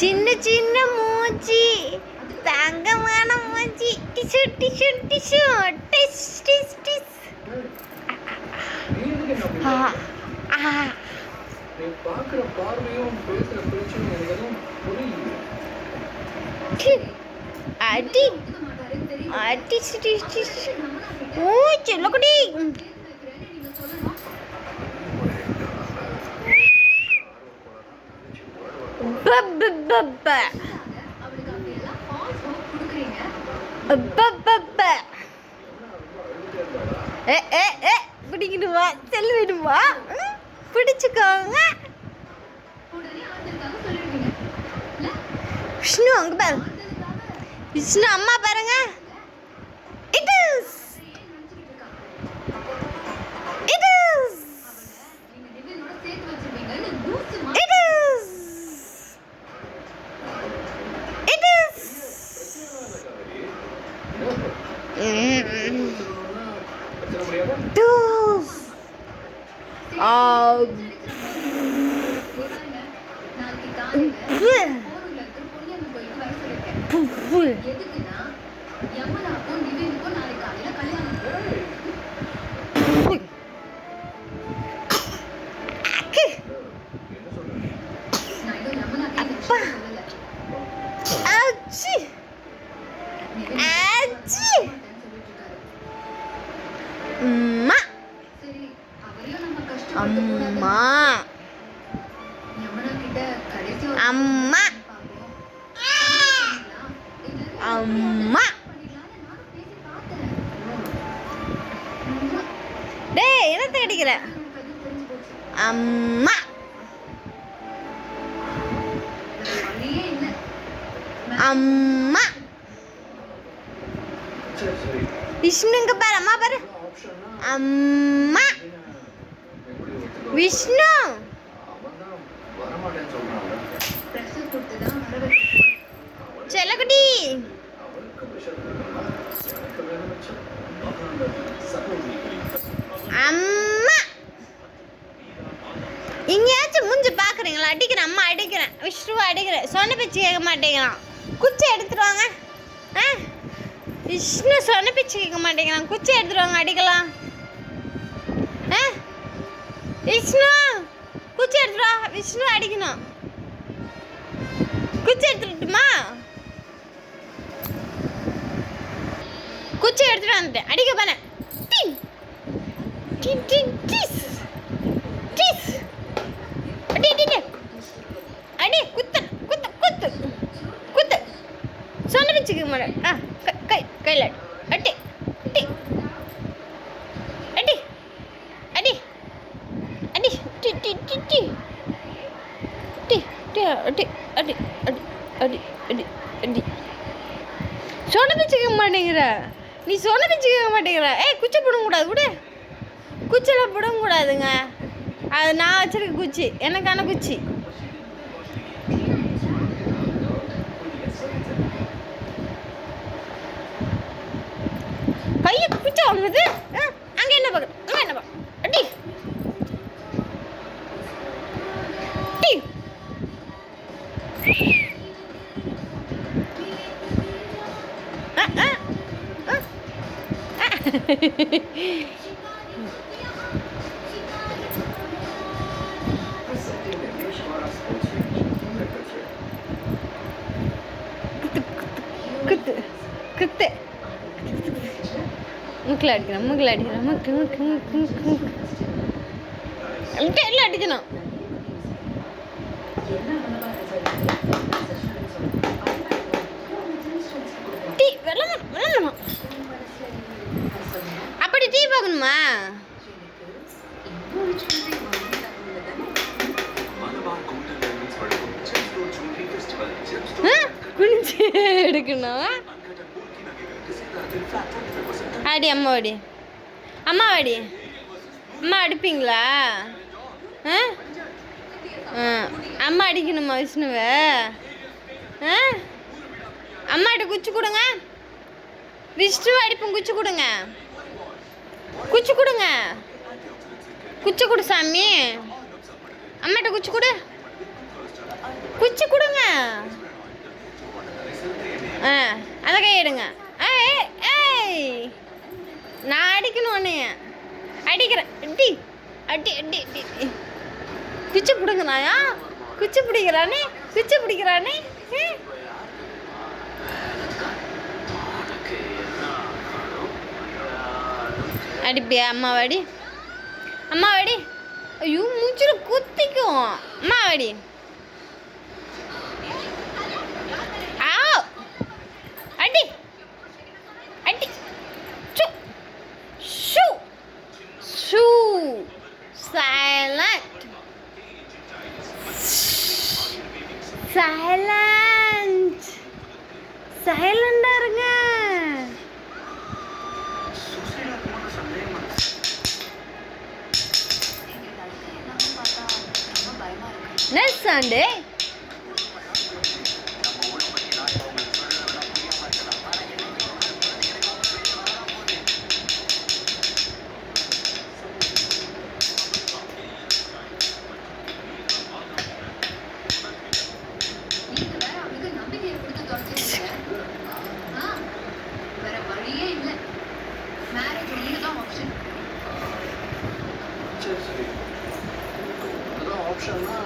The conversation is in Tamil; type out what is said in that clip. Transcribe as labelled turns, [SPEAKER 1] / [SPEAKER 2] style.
[SPEAKER 1] சின்ன சின்ன மூச்சி தங்கமான மூச்சி டிஷு டிஷு டிஷு டிஷ் டிஷ் டிஷ். அடி அடி டிஷ் டிஷ். ஓ செல்லக்குடி. பிடிக்கணுமா செல்ல வேணுமா பிடிச்சுக்கோங்க. விஷ்ணு அங்க பாரு. விஷ்ணு அம்மா பாருங்க. It is. It is. It is. It is. Dos. அம்மா அம்மா அம்மா. டேய் என்னத்தை அடிக்கிற? அம்மா அம்மா. விஷ்ணுங்க பாரு. அம்மா பாரு. அம்மா விஷ்ணு. செல்லக்குடி. அம்மா எங்கேயாச்சும் மூஞ்சி பாக்குறீங்களா? அடிக்கிறேன். அம்மா அடிக்கிறேன். விஷ்ணுவை அடிக்கிறேன். சொன்ன பேச்சு கேட்க மாட்டேங்கிறான். குச்சி எடுத்துருவாங்க. விஷ்ணு சொன்ன பேச்சு கேட்க மாட்டேங்கிறான். குச்சி எடுத்துருவாங்க அடிக்கலாம். விஷ்ணு குச்சி எடுத்துருவா. விஷ்ணு அடிக்கணும். குச்சி எடுத்துட்டுமா? குச்சி எடுத்துட்டு வந்துட்டேன். அடிக்க போனேன். அடி அடி அடி. குத்து குத்து குத்து குத்து. சொன்ன வச்சுக்க மாட்டேன். கை கையில் அடி அடி அடி அடி அடி டி டி டி டி டி டி அடி அடி அடி அடி அடி அடி. சொன்ன வச்சுக்க மாட்டேங்கிற நீ. சொன்ன வச்சுக்க மாட்டேங்கிற. குச்சி போடக்கூடாது கூட. குச்சியில் போடக்கூடாதுங்க. அது நான் வச்சிருக்க குச்சி. எனக்கான குச்சி. கையை குச்சா வாங்குது. அங்கே என்ன பார்க்குற? அங்கே என்ன பார்க்க? அடி டி. குத்து குத்து. மூக்கில் அடிக்கணும். மூக்கில் அடிக்கணும். மூக்கு மூக்கு மூக்கு மூக்கு எல்லாம் அடிக்கணும். டீ வெள்ளணும் வெள்ளணுமா? அப்படி டீ பார்க்கணுமா? குளிச்சு எடுக்கணும். அடி அம்மா வாடி. அம்மா வாடி. அம்மா அடிப்பீங்களா? அம்மா அடிக்கணுமா விஷ்ணுவை? அம்மாட்ட குச்சி கொடுங்க. விஷ்ணுவை அடிப்போம். குச்சி கொடுங்க. குச்சி கொடுங்க. குச்சி கொடு சாமி. அம்மாட்ட குச்சி கொடு. குச்சி கொடுங்க. அந்த கை எடுங்க. ஏய் நான் அடிக்கணும் உன்னைய. அடிக்கிறேன். அடி அடி அடி அடி. குச்சி பிடுங்கண்ணாயா? குச்சி பிடிக்கிறானே, குச்சி பிடிக்கிறானே. அடிப்பியா? அம்மாவாடி, அம்மாவாடி. ஐயோ மூச்சில் குத்திக்கும். அம்மாவாடி. அடி அடி. Shoe shoe shoe. Silent silent. சைலண்டா இருங்க. என்ன சவுண்டு?
[SPEAKER 2] வேற வழியே இல்லை. மேரேஜ் ஒண்ணுதான் ஆப்ஷன்.
[SPEAKER 3] சரி சரி, அதான் ஆப்ஷன்னா